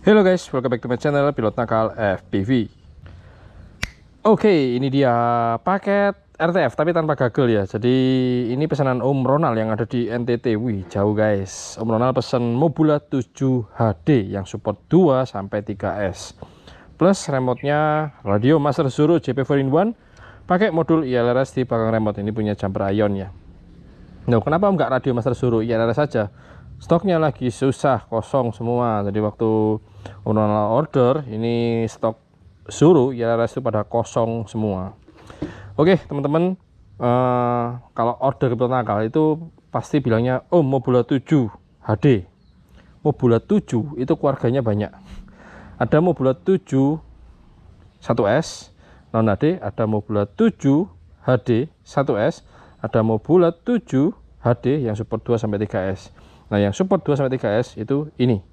Hello guys, welcome back to my channel Pilot Nakal FPV. Oke, ini dia paket RTF tapi tanpa gagel ya. Jadi ini pesanan Om Ronald yang ada di NTT. Wih, jauh guys. Om Ronald pesan Mobula 7 HD yang support 2 sampai 3S. Plus remote-nya radio Master Zuru JP 4-in-1 pakai modul ILRS di belakang remote. Ini punya jumper ion ya. Nah, kenapa enggak radio Master Zuru ILRS saja? Stoknya lagi susah, kosong semua. Jadi waktu order ini stok Zuru ILRS itu pada kosong semua. Oke teman-teman, kalau order ke Pilot Nakal itu pasti bilangnya Mobula 7 HD. Mobula 7 itu keluarganya banyak. Ada Mobula 7 1S non HD, ada Mobula 7 HD 1S, ada Mobula 7 HD yang support 2 sampai 3S. Nah, yang support 2 sampai 3S itu ini.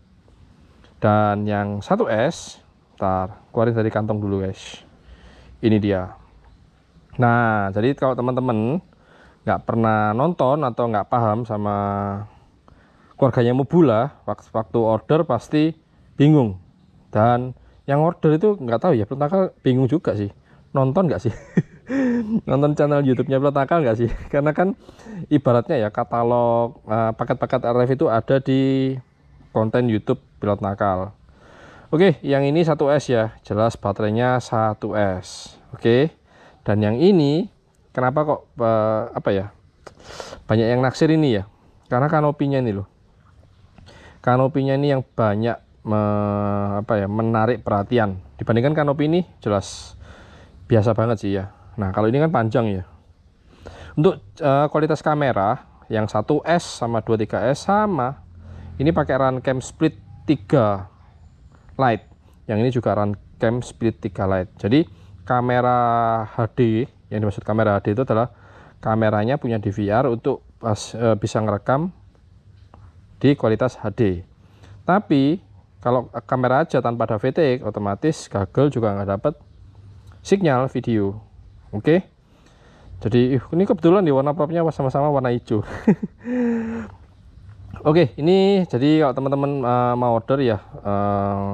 Dan yang 1S, ntar keluarin dari kantong dulu, guys. Ini dia. Nah, jadi kalau teman-teman nggak pernah nonton atau nggak paham sama keluarganya Mobula, waktu order pasti bingung. Dan yang order itu nggak tahu ya, Pilot Nakal bingung juga sih. Nonton nggak sih? Nonton channel YouTube-nya Pilot Nakal nggak sih? Karena kan ibaratnya ya katalog paket-paket RF itu ada di konten YouTube Pilot Nakal. Oke, yang ini 1S ya, jelas baterainya 1S. Oke, dan yang ini kenapa kok banyak yang naksir ini ya? Karena kanopinya ini loh, kanopinya ini yang banyak menarik perhatian. Dibandingkan kanopi ini jelas biasa banget sih ya. Nah, kalau ini kan panjang ya. Untuk kualitas kamera yang 1S sama 23S sama. Ini pakai runcam split 3 light. Yang ini juga runcam split 3 light. Jadi kamera HD, yang dimaksud kamera HD itu adalah kameranya punya DVR untuk bisa ngerekam di kualitas HD. Tapi kalau kamera aja tanpa ada VTX otomatis gagal juga nggak dapat sinyal video. Oke, jadi ini kebetulan di warna propnya sama-sama warna hijau. Oke, ini jadi kalau teman-teman mau order ya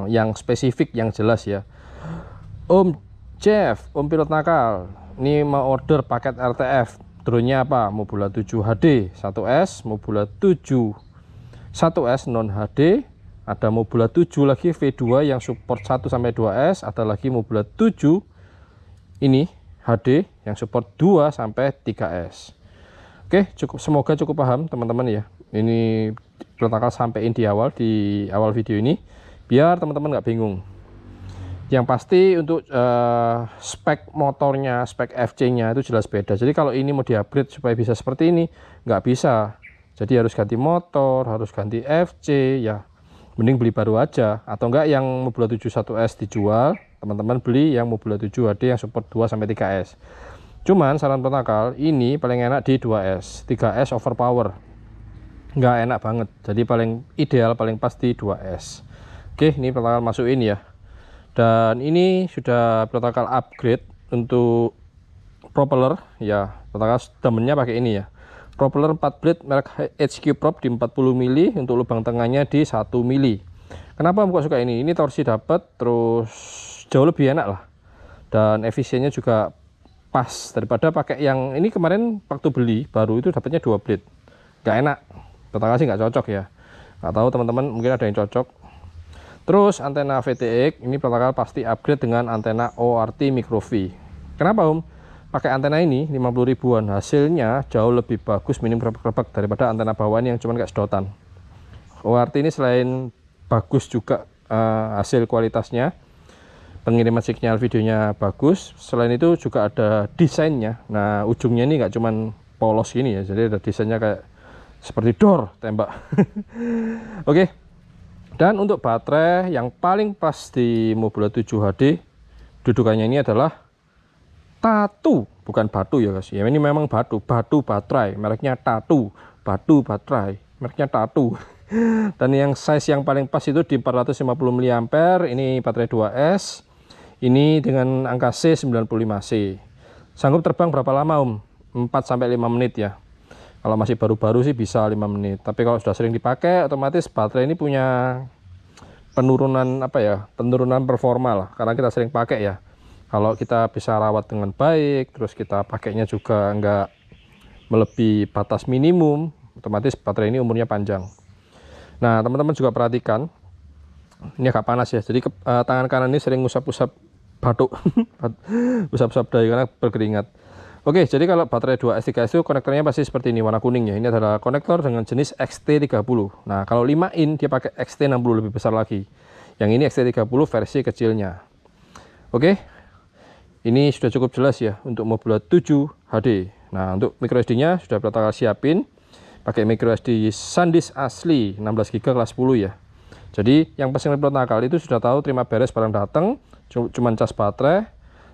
yang spesifik yang jelas ya. Om Jeff, Om Pilot Nakal, ini mau order paket RTF. Drone-nya apa? Mobula 7 HD 1S, Mobula 7 1S non HD, ada Mobula 7 lagi V2 yang support 1 sampai 2S, ada lagi Mobula 7 ini HD yang support 2 sampai 3S. Oke, semoga cukup paham teman-teman ya. Ini Pilot Nakal sampein di awal video ini biar teman-teman nggak bingung. Yang pasti untuk spek motornya, spek FC-nya itu jelas beda. Jadi kalau ini mau di-upgrade supaya bisa seperti ini nggak bisa. Jadi harus ganti motor, harus ganti FC ya. Mending beli baru aja, atau enggak yang Mobula 7 1S dijual, teman-teman beli yang Mobula 7 HD yang support 2 sampai 3S. Cuman saran Pilot Nakal ini paling enak di 2S. 3S overpower. Nggak enak banget. Jadi paling ideal paling pas di 2S. Oke, ini Pilot Nakal masukin ya. Dan ini sudah Pilot Nakal upgrade untuk propeller ya. Pilot Nakal demennya pakai ini ya. Propeller 4 blade merek HQ Prop di 40 mili, untuk lubang tengahnya di 1 mili. Kenapa kok suka ini? Ini torsi dapat, terus jauh lebih enak lah. Dan efisiennya juga pas daripada pakai yang ini. Kemarin waktu beli baru itu dapatnya 2 blade. Gak enak. Total sih nggak cocok ya. Nggak tahu teman-teman, mungkin ada yang cocok. Terus antena VTX ini Pilot Nakal pasti upgrade dengan antena ORT Micro V. Kenapa Om? Pakai antena ini 50 ribuan, hasilnya jauh lebih bagus, minim kerebek-kerebek daripada antena bawaan yang cuma kayak sedotan. ORT ini selain bagus juga hasil kualitasnya, pengiriman sinyal videonya bagus, selain itu juga ada desainnya. Nah, ujungnya ini nggak cuman polos gini ya, jadi ada desainnya kayak seperti door tembak. Oke. Dan untuk baterai yang paling pas di Mobula 7 HD, dudukannya ini adalah Tatu, bukan batu ya guys. Ya ini memang batu baterai, mereknya Tatu, batu baterai, mereknya Tatu. Dan yang size yang paling pas itu di 450 mAh, ini baterai 2S. Ini dengan angka C95C. Sanggup terbang berapa lama Om? 4 sampai 5 menit ya. Kalau masih baru-baru sih bisa 5 menit. Tapi kalau sudah sering dipakai, otomatis baterai ini punya penurunan apa ya, penurunan performa lah, karena kita sering pakai ya. Kalau kita bisa rawat dengan baik, terus kita pakainya juga nggak melebihi batas minimum, otomatis baterai ini umurnya panjang. Nah, teman-teman juga perhatikan, ini agak panas ya, jadi tangan kanan ini sering usap-usap batuk, usap-usap dahi karena berkeringat. Oke, jadi kalau baterai 2S3S itu konektornya pasti seperti ini, warna kuning ya. Ini adalah konektor dengan jenis XT30. Nah, kalau 5 in dia pakai XT60 lebih besar lagi. Yang ini XT30 versi kecilnya. Oke, ini sudah cukup jelas ya untuk Mobula 7 HD. Nah, untuk microSD-nya sudah Plotakal siapin. Pakai microSD SanDisk asli 16 GB kelas 10 ya. Jadi yang pesen Plotakal itu sudah tahu terima beres barang datang, cuman cas baterai,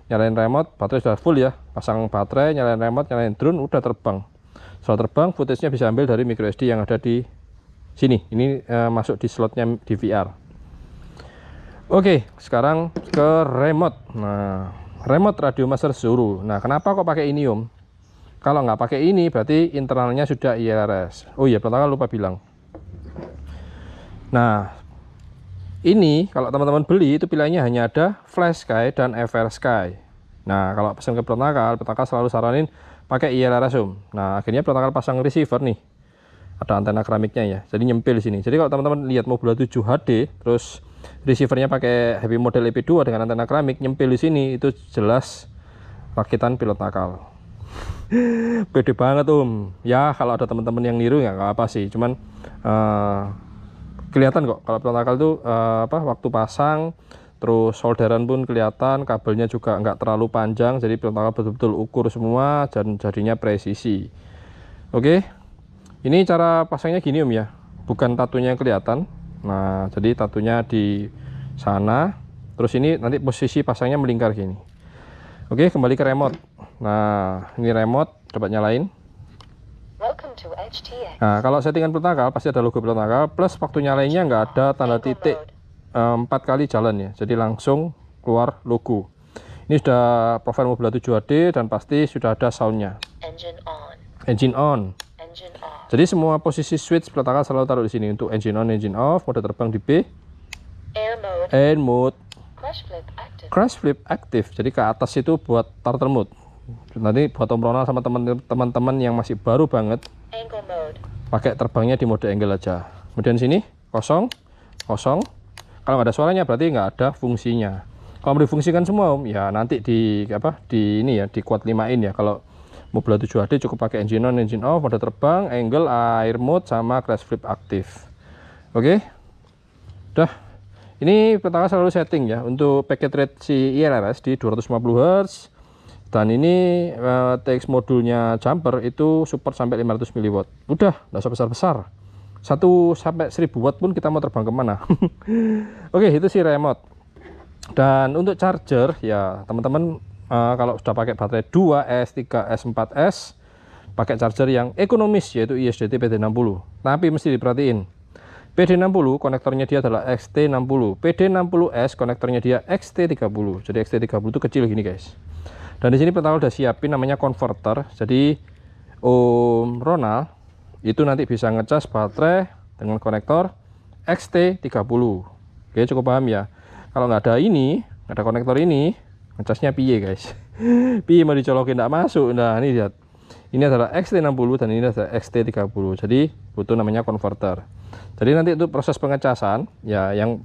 nyalain remote, baterai sudah full ya, pasang baterai, nyalain remote, nyalain drone, udah terbang. Setelah terbang, footage-nya bisa ambil dari microSD yang ada di sini. Ini masuk di slotnya DVR. Oke, sekarang ke remote. Nah, remote Radio Master Zoro. Nah, kenapa kok pakai ini Om? Kalau nggak pakai ini berarti internalnya sudah IRS. Oh iya, pertama lupa bilang. Nah, ini kalau teman-teman beli itu pilihannya hanya ada Flash Sky dan FR Sky. Nah, kalau pesan ke Plotakal selalu saranin pakai IRS Om. Nah, akhirnya Plotakal pasang receiver nih. Ada antena keramiknya ya. Jadi nyempil di sini. Jadi kalau teman-teman lihat Mobula 7 HD, terus receivernya pakai Happy model EP2 dengan antena keramik nyempil di sini, itu jelas rakitan Plotakal. Pede banget Om. Ya, kalau ada teman-teman yang niru ya nggak apa sih. Cuman kelihatan kok kalau Plotakal itu waktu pasang, terus solderan pun kelihatan, kabelnya juga nggak terlalu panjang, jadi Plotakal betul-betul ukur semua dan jadinya presisi. Oke, ini cara pasangnya gini Om ya, bukan tatunya yang kelihatan. Nah, jadi tatunya di sana, terus ini nanti posisi pasangnya melingkar gini. Oke, kembali ke remote. Nah, ini remote, coba nyalain. Nah, kalau settingan Plotakal pasti ada logo Plotakal, plus waktu nyalainnya nggak ada tanda titik 4 kali jalan ya, jadi langsung keluar logo. Ini sudah profile Mobula 7 HD dan pasti sudah ada soundnya. Engine on. Jadi semua posisi switch Plotakal selalu taruh di sini untuk engine on, engine off, mode terbang di B, air mode, crash flip active. Jadi ke atas itu buat turtle mode. Nanti buat Om Ronald sama teman-teman yang masih baru banget, pakai terbangnya di mode angle aja. Kemudian sini kosong, kosong. Kalau nggak ada suaranya berarti nggak ada fungsinya. Kalau mau difungsikan semua Om, ya nanti di ini ya, di quad 5 in ya. Kalau Mobula 7 HD cukup pakai engine on, engine off, mode terbang, angle, air mode, sama crash flip aktif. Oke, udah. Ini Plotakal selalu setting ya untuk packet rate si IRS di 250 Hz. Dan ini TX modulnya jumper itu support sampai 500 mW. Udah, nggak usah besar-besar. 1 sampai 1000 watt pun kita mau terbang kemana. Oke, itu sih remote. Dan untuk charger ya teman-teman, kalau sudah pakai baterai 2S, 3S, 4S, pakai charger yang ekonomis yaitu ISDT PD60. Tapi mesti diperhatiin, PD60 konektornya dia adalah XT60, PD60S konektornya dia XT30. Jadi XT30 itu kecil gini guys. Dan di sini Plotakal udah siapin namanya converter. Jadi Om Ronald itu nanti bisa ngecas baterai dengan konektor XT30. Oke, cukup paham ya. Kalau nggak ada ini, nggak ada konektor ini, ngecasnya piye guys? Piye mau dicolokin nggak masuk. Nah, ini lihat. Ini adalah XT60 dan ini adalah XT30. Jadi butuh namanya converter. Jadi nanti untuk proses pengecasan ya, yang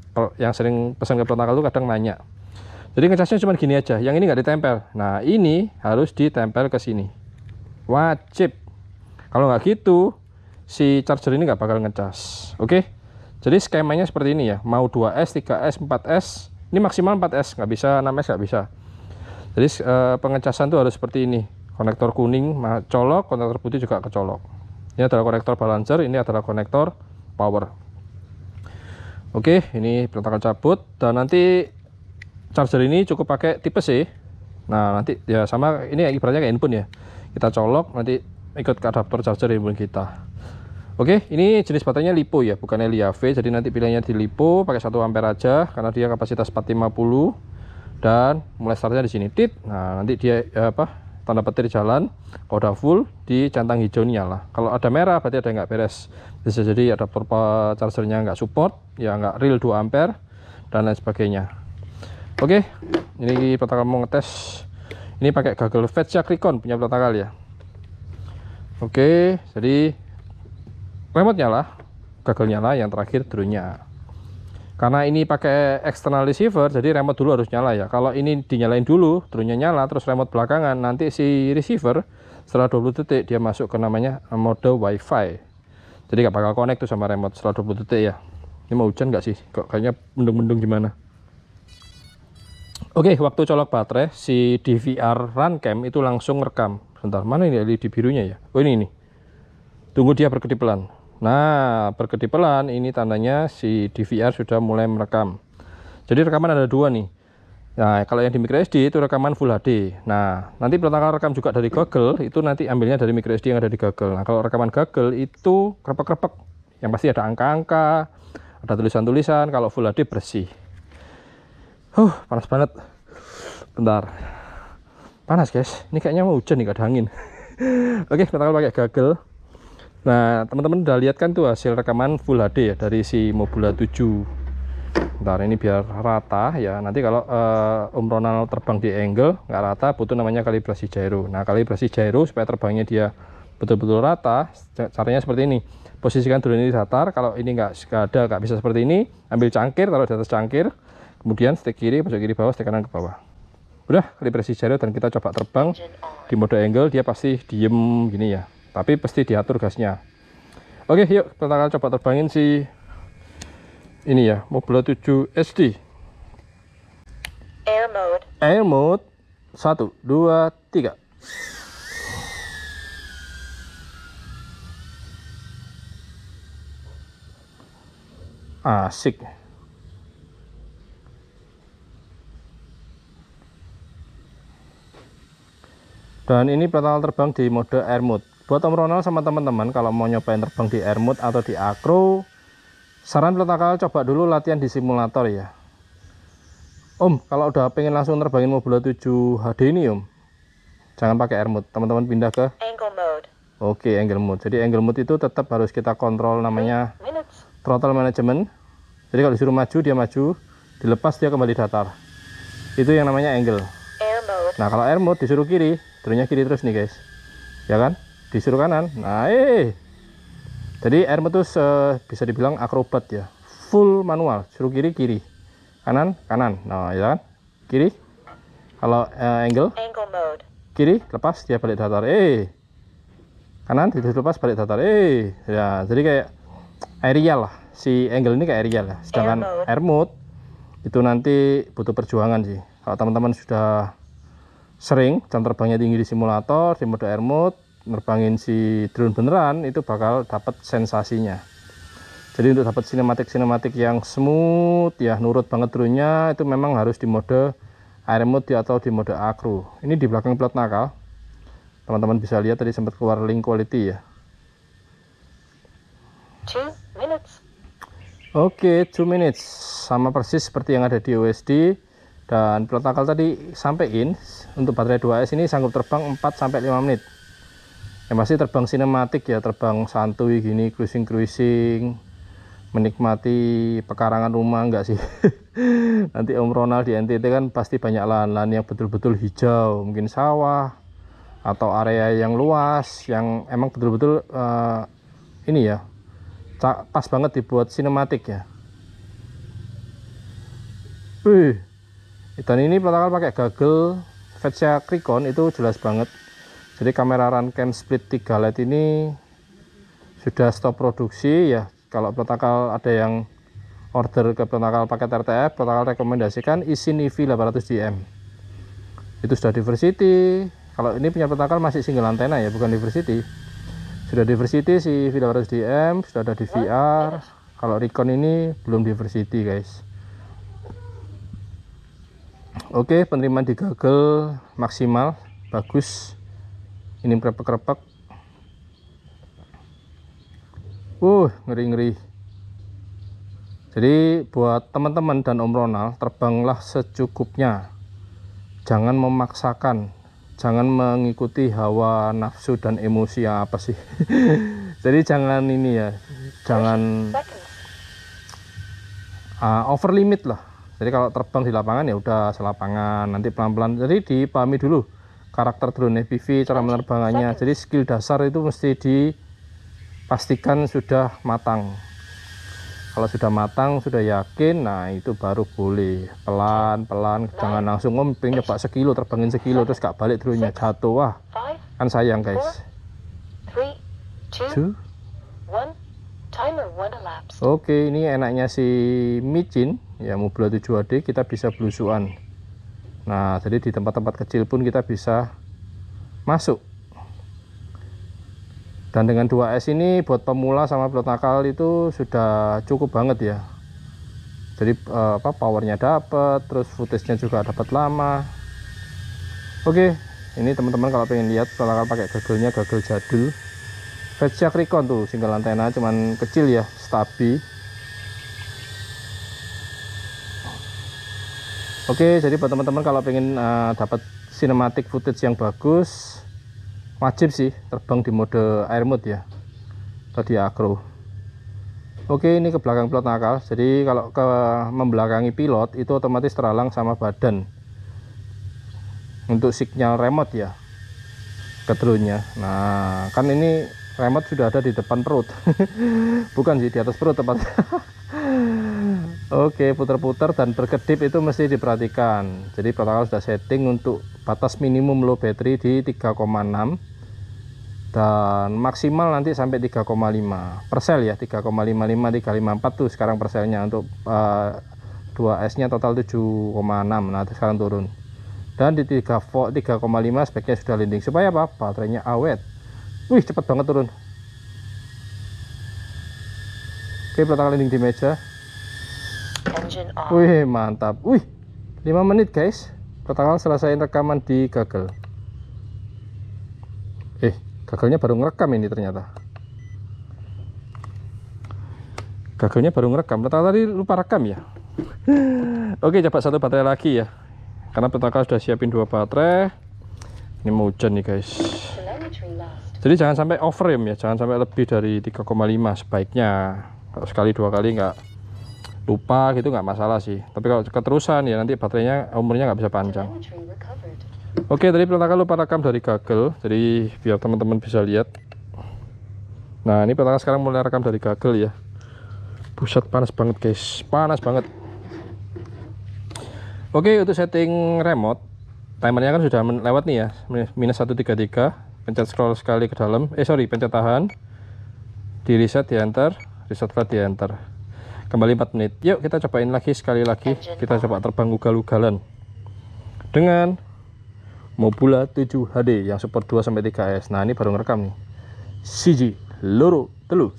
sering pesan ke Plotakal itu kadang nanya. Jadi ngecasnya cuma gini aja, yang ini nggak ditempel. Nah, ini harus ditempel ke sini. Wajib. Kalau nggak gitu, si charger ini nggak bakal ngecas. Oke. Jadi skemanya seperti ini ya. Mau 2S, 3S, 4S. Ini maksimal 4S, nggak bisa 6S nggak bisa. Jadi pengecasan tuh harus seperti ini. Konektor kuning colok, konektor putih juga kecolok. Ini adalah konektor balancer, ini adalah konektor power. Oke, ini Plotakal cabut dan nanti charger ini cukup pakai tipe C. Nah, nanti ya sama ini ibaratnya kayak handphone ya. Kita colok nanti ikut ke adaptor charger handphone kita. Oke, ini jenis baterainya LiPo ya, bukan LiAV. Jadi nanti pilihannya di LiPo pakai 1 ampere aja karena dia kapasitas 450 dan mulai startnya di sini. Tit. Nah, nanti dia tanda petir jalan. Kalau udah full di centang hijau ini nyala. Kalau ada merah berarti ada yang nggak beres. Bisa jadi adaptor chargernya nggak support, ya nggak real 2 ampere. dan lain sebagainya. Oke, ini Protakal mau ngetes. Ini pakai gagal Veja Krikon punya Protakal ya. Oke, jadi remote nyala, gagal nyala, yang terakhir drone-nya. Karena ini pakai external receiver, jadi remote dulu harus nyala ya. Kalau ini dinyalain dulu, drone-nya nyala, terus remote belakangan, nanti si receiver setelah 20 detik dia masuk ke namanya mode Wi-Fi. Jadi gak bakal connect tuh sama remote setelah 20 detik ya. Ini mau hujan nggak sih? Kok kayaknya mendung-mendung gimana? Oke, waktu colok baterai, si DVR Runcam itu langsung rekam. Bentar, mana ini LED birunya ya? Oh ini. Tunggu dia berkedip pelan. Nah, berkedip pelan ini tandanya si DVR sudah mulai merekam. Jadi rekaman ada dua nih. Nah, kalau yang di microSD itu rekaman Full HD. Nah, nanti Protakal rekam juga dari Google, itu nanti ambilnya dari microSD yang ada di Google. Nah, kalau rekaman Google itu krepek-krepek. Yang pasti ada angka-angka, ada tulisan-tulisan. Kalau Full HD bersih. Panas banget. Bentar. Panas guys. Ini kayaknya mau hujan nih, gak ada angin. Oke, Protakal pakai Google. Nah, teman-teman udah lihat kan tuh hasil rekaman Full HD ya dari si Mobula 7. Bentar, ini biar rata ya. Nanti kalau Om Ronald terbang di angle nggak rata, butuh namanya kalibrasi gyro. Nah, kalibrasi gyro supaya terbangnya dia betul-betul rata, caranya seperti ini. Posisikan drone ini di datar. Kalau ini nggak bisa seperti ini, ambil cangkir, taruh di atas cangkir. Kemudian stick kiri, pojok kiri bawah, stick kanan ke bawah. Udah kalibrasi gyro dan kita coba terbang di mode angle, dia pasti diem gini ya. Tapi pasti diatur gasnya. Oke, yuk kita coba terbangin si ini ya, Mobula 7 SD. Air mode 1, 2, 3. Asik. Dan ini Protakal terbang di mode air mode. Buat Om Ronald sama teman-teman kalau mau nyobain terbang di air mode atau di acro, saran Protakal coba dulu latihan di simulator ya. Om, kalau udah pengen langsung terbangin Mobula 7 HD ini Om, jangan pakai air mode, teman-teman pindah ke angle mode. Oke, angle mode. Jadi angle mode itu tetap harus kita kontrol namanya throttle management. Jadi kalau disuruh maju dia maju, dilepas dia kembali datar. Itu yang namanya angle. Nah, kalau air mode disuruh kiri, drone-nya kiri terus nih guys. Ya kan? Disuruh kanan. Nah, jadi air mode itu bisa dibilang akrobat ya. Full manual, suruh kiri kiri. Kanan kanan. Nah, ya kan? Kiri. Kalau angle mode. Kiri lepas dia balik datar. Kanan dilepas balik datar. Ya, jadi kayak aerial lah. Si angle ini kayak aerial ya. Sedangkan air mode itu nanti butuh perjuangan sih. Kalau teman-teman sudah sering jam terbangnya tinggi di simulator, di mode air mode, nerbangin si drone beneran, itu bakal dapat sensasinya. Jadi untuk dapat sinematik yang smooth ya, nurut banget drone-nya, itu memang harus di mode air mode atau di mode acro. Ini di belakang pilot nakal, teman-teman bisa lihat tadi sempat keluar link quality ya. 2 minutes. Oke, 2 minutes, sama persis seperti yang ada di OSD. Dan pilot nakal tadi sampein untuk baterai 2S ini sanggup terbang 4-5 menit. Yang pasti terbang sinematik ya, terbang santuy gini, cruising, menikmati pekarangan rumah enggak sih. Nanti Om Ronald di NTT kan pasti banyak lahan-lahan yang betul-betul hijau, mungkin sawah atau area yang luas yang emang betul-betul ini ya, pas banget dibuat sinematik ya. Dan ini Protakal pakai Google Veja Krikon, itu jelas banget. Jadi kamera Runcam split 3 LED ini sudah stop produksi ya. Kalau Protakal ada yang order ke Protakal paket RTF, Protakal rekomendasikan Isin EV 800DM. Itu sudah diversity. Kalau ini punya Protakal masih single antena ya, bukan diversity. Sudah diversity si EV 800DM, sudah ada di VR. Kalau Recon ini belum diversity guys. Oke, penerimaan di Google maksimal, bagus. Ini krepek-krepek. Ngeri-ngeri. Jadi buat teman-teman dan Om Ronald, terbanglah secukupnya. Jangan memaksakan, jangan mengikuti hawa nafsu dan emosi yang apa sih. Jadi jangan ini ya, jangan over limit lah. Jadi kalau terbang di lapangan ya udah selapangan, nanti pelan-pelan. Jadi dipahami dulu karakter drone FPV, cara menerbangannya. Jadi skill dasar itu mesti dipastikan sudah matang. Kalau sudah matang, sudah yakin, nah itu baru boleh pelan-pelan, jangan langsung pengen nyoba sekilo, terbangin sekilo terus gak balik drone-nya, jatuh, wah kan sayang guys. 2 Oke, ini enaknya si micin ya, Mobula 7HD kita bisa belusuan. Nah, jadi di tempat-tempat kecil pun kita bisa masuk. Dan dengan 2S ini buat pemula sama pilot nakal itu sudah cukup banget ya. Jadi powernya dapat, terus footage-nya juga dapat lama. Oke, ini teman-teman kalau pengen lihat pilot nakal pakai gagelnya, gagel jadul. Vecchiac Recon tuh, single antena, cuman kecil ya, stabi. Oke, jadi buat teman-teman kalau pengen dapat cinematic footage yang bagus, wajib sih terbang di mode air mode ya, atau di acro. Oke, ini ke belakang pilot nakal. Jadi kalau ke membelakangi pilot itu otomatis terhalang sama badan untuk sinyal remote ya ke drone-nya. Nah, kan ini remote sudah ada di depan perut. Bukan sih, di atas perut tepatnya. Oke, putar-putar dan berkedip itu mesti diperhatikan. Jadi protokol sudah setting untuk batas minimum low battery di 3,6 dan maksimal nanti sampai 3,5 persel ya, 3,55 354 tuh sekarang perselnya. Untuk 2S nya total 7,6. Nah itu sekarang turun, dan di 3,5 speknya sudah landing. Supaya apa? Baterainya awet. Wih, cepet banget turun. Oke, protokol landing di meja. Wih, mantap. Wih, 5 menit guys. Protokol selesai rekaman di gagel. Gagelnya baru ngerekam ini ternyata. Gagelnya baru ngerekam. Ternyata tadi lupa rekam ya. Oke, coba satu baterai lagi ya. Karena protokol sudah siapin 2 baterai. Ini mau hujan nih guys. Jadi jangan sampai overrame ya, jangan sampai lebih dari 3,5 sebaiknya. Kalau sekali 2 kali nggak lupa gitu nggak masalah sih. Tapi kalau keterusan ya nanti baterainya umurnya nggak bisa panjang. Oke, tadi pelatakan lupa rekam dari gagel, jadi biar teman-teman bisa lihat. Nah, ini pelatakan sekarang mulai rekam dari gagel ya. Buset, panas banget guys, panas banget. Oke, untuk setting remote, timernya kan sudah lewat nih ya, minus 133. Pencet scroll sekali ke dalam, pencet tahan, di reset, di enter, reset flight, di enter. Kembali 4 menit. Yuk kita cobain lagi sekali lagi. Kita coba terbang ugal-ugalan dengan Mobula 7HD yang support 2-3S. Nah, ini baru ngerekam nih. Siji, loro, telu.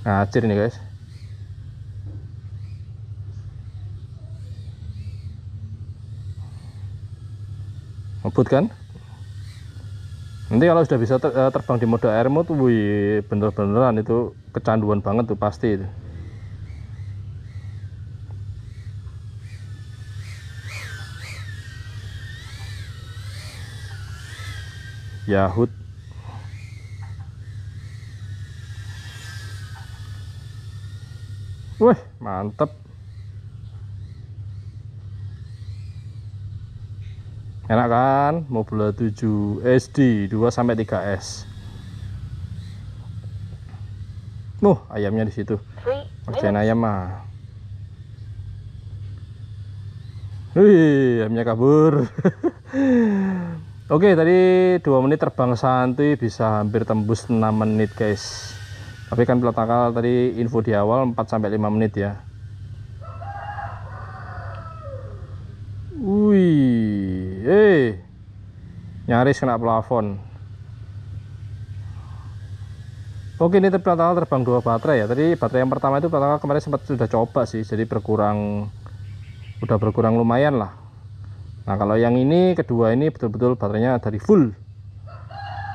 Nah, acir ini guys. Ngebut kan? Nanti kalau sudah bisa terbang di mode air mode, wih, bener-beneran itu kecanduan banget tuh pasti itu. Yahut. Wih, mantep. Enak kan? Mobula 7 SD 2-3S. Ayamnya di situ. Kerjain ayam mah. Wih, ayamnya kabur. Oke, tadi 2 menit terbang santuy, bisa hampir tembus 6 menit guys. Tapi kan pilot nakal tadi info di awal 4-5 menit ya. Wih, nyaris kena plafon. Oke, ini pilot nakal terbang 2 baterai ya. Tadi baterai yang pertama itu pilot nakal kemarin sempat sudah coba sih, jadi udah berkurang lumayan lah. Nah, kalau yang ini kedua ini betul-betul baterainya dari full.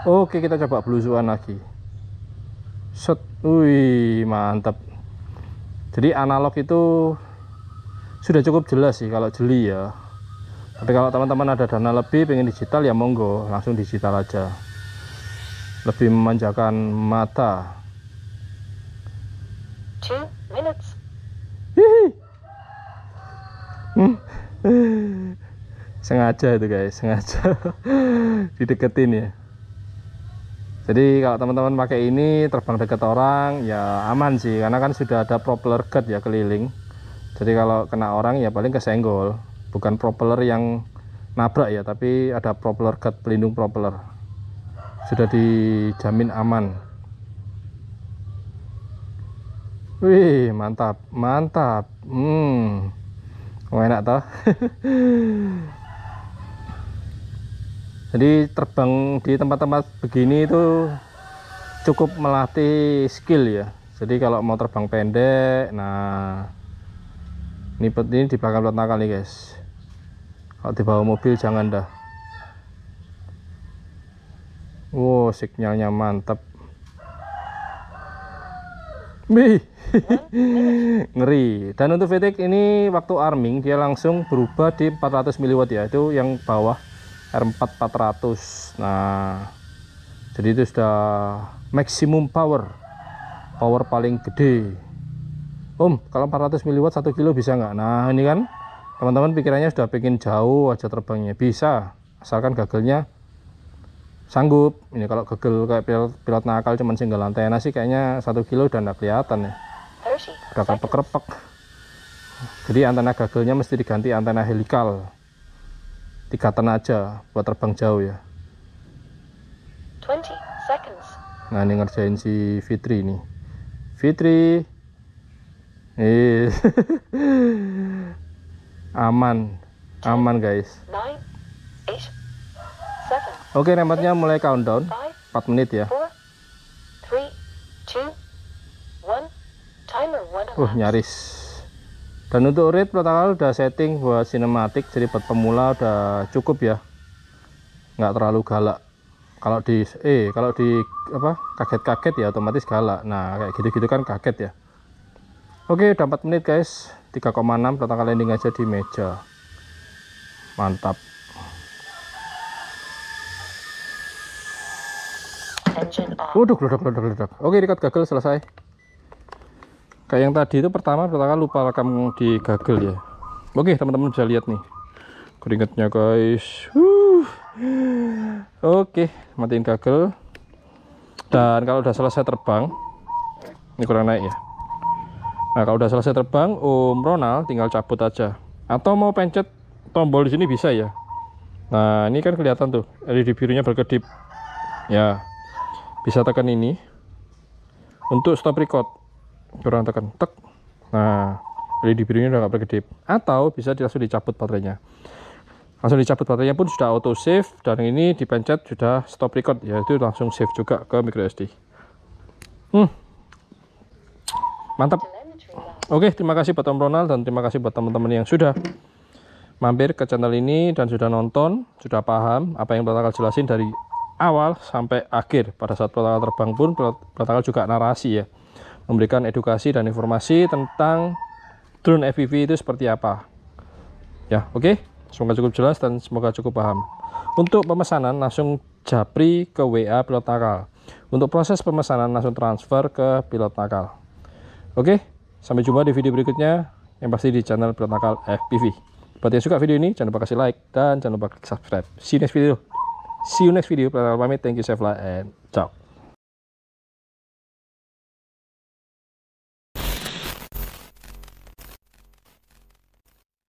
Oke, kita coba belusuan lagi. Set, wih, mantap. Jadi analog itu sudah cukup jelas sih kalau jeli ya. Tapi kalau teman-teman ada dana lebih pengen digital ya monggo, langsung digital aja. Lebih memanjakan mata. 2 minutes. Sengaja itu guys, sengaja dideketin ya. Jadi kalau teman-teman pakai ini terbang dekat orang ya aman sih, karena kan sudah ada propeller guard ya keliling. Jadi kalau kena orang ya paling kesenggol, bukan propeller yang nabrak ya, tapi ada propeller guard, pelindung propeller. Sudah dijamin aman. Wih, mantap, mantap. Enak toh. Jadi terbang di tempat-tempat begini itu cukup melatih skill ya. Jadi kalau mau terbang pendek, nah ini di belakang pilot nakal nih guys. Kalau dibawa mobil jangan dah. Wow, sinyalnya mantap. Wih, ngeri. Dan untuk VTX ini waktu arming dia langsung berubah di 400 mW ya. Itu yang bawah R4 400. Nah, jadi itu sudah maksimum power paling gede. Om, kalau 400 mW 1 kilo bisa nggak? Nah ini kan teman-teman pikirannya sudah pengen jauh aja terbangnya, bisa asalkan gagelnya sanggup. Ini kalau gagel kayak pilot nakal cuman single antena sih kayaknya 1 kilo udah nggak kelihatan ya, udah krepek-krepek. Jadi antena gagelnya mesti diganti antena helikal 3 ton aja buat terbang jauh ya. 20 seconds. Nah ini ngerjain si Fitri nih. Fitri aman guys. 9, 8, 7. Oke, remote-nya mulai countdown 4 menit ya. 4, 3, 2, 1. Timer 1 Nyaris. Dan untuk rate protokol udah setting buat sinematik, jadi buat pemula udah cukup ya, nggak terlalu galak. Kalau di apa kaget-kaget ya otomatis galak. Nah kayak gitu-gitu kan kaget ya. Oke, udah 4 menit guys. 3,6 protokol landing aja di meja. Mantap. Waduh, geledak. Oke, record gagal selesai. Kayak yang tadi itu pertama lupa rekam di gagal ya. Oke, teman-teman bisa lihat nih keringetnya guys. Oke, matiin gagal. Dan kalau udah selesai terbang, ini kurang naik ya. Nah kalau udah selesai terbang, Om Ronald tinggal cabut aja. Atau mau pencet tombol di sini bisa ya. Nah ini kan kelihatan tuh LED birunya berkedip. Ya, bisa tekan ini untuk stop record. Kurang tekan, tek. Nah LED birunya udah nggak berkedip. Atau bisa langsung dicabut baterainya. Langsung dicabut baterainya pun sudah auto save, dan ini dipencet sudah stop record, yaitu langsung save juga ke micro SD. Mantap. Oke, terima kasih buat Om Ronald dan terima kasih buat teman-teman yang sudah mampir ke channel ini dan sudah nonton, sudah paham apa yang protokol jelasin dari awal sampai akhir. Pada saat protokol terbang pun protokol juga narasi ya, memberikan edukasi dan informasi tentang drone FPV itu seperti apa ya. Oke, semoga cukup jelas dan semoga cukup paham. Untuk pemesanan langsung japri ke WA pilot nakal. Untuk proses pemesanan langsung transfer ke pilot nakal. Oke, sampai jumpa di video berikutnya, yang pasti di channel pilot nakal FPV. Buat yang suka video ini jangan lupa kasih like dan jangan lupa klik subscribe. See you next video. Pilot nakal pamit. Thank you, save and ciao.